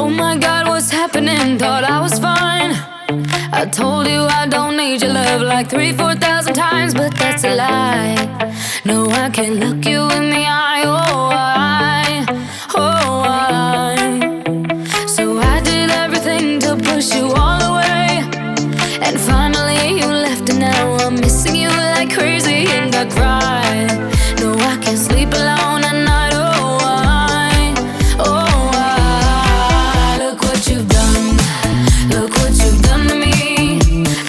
Oh my God, what's happening? Thought I was fine. I told you I don't need your love like 3,000-4,000 times, but that's a lie. No, I can't look you in the eye. Oh, I. So I did everything to push you all away, and finally you left, and now I'm missing you like crazy, and I cry. No, I can't sleep alone at night. Look what you've done. Look what you've done to me.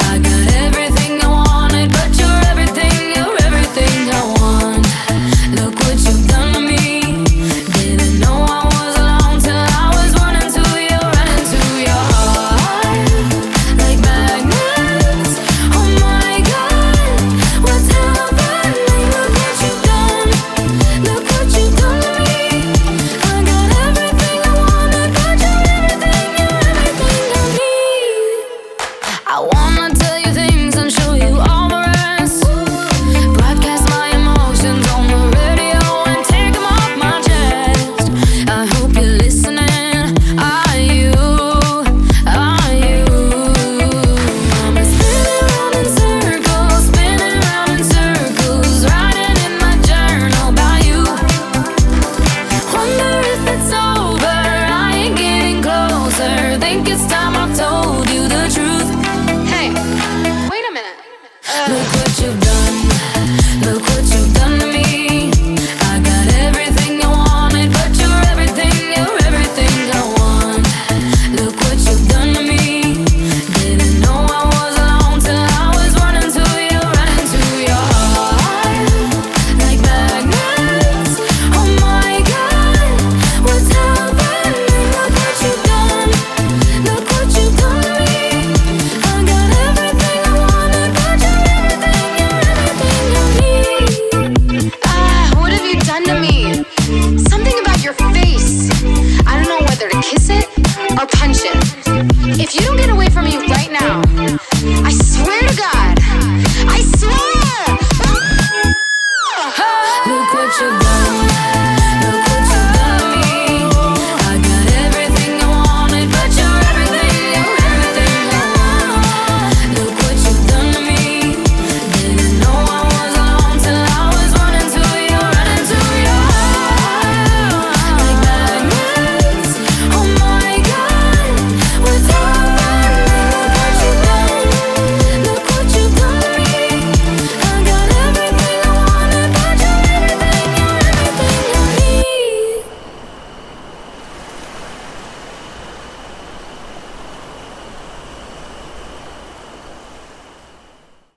I got everything I wanted, but you're everything I want. Look what you've done to me. Didn't know I was alone till I was running to your heart like magnets. Oh my God, what's happening? Look what you've done. Look what you've done to me. I got everything I wanted, but you're everything I need. I wanna tell you things and show you all the rest. Broadcast my emotions on the radio and take them off my chest. I hope you're listening. Are you? I'm spinning round in circles, writing in my journal about you. Wonder if it's over. I ain't getting closer. Think it's time I told you the truth. Hey, wait a minute. Look what you've done. Look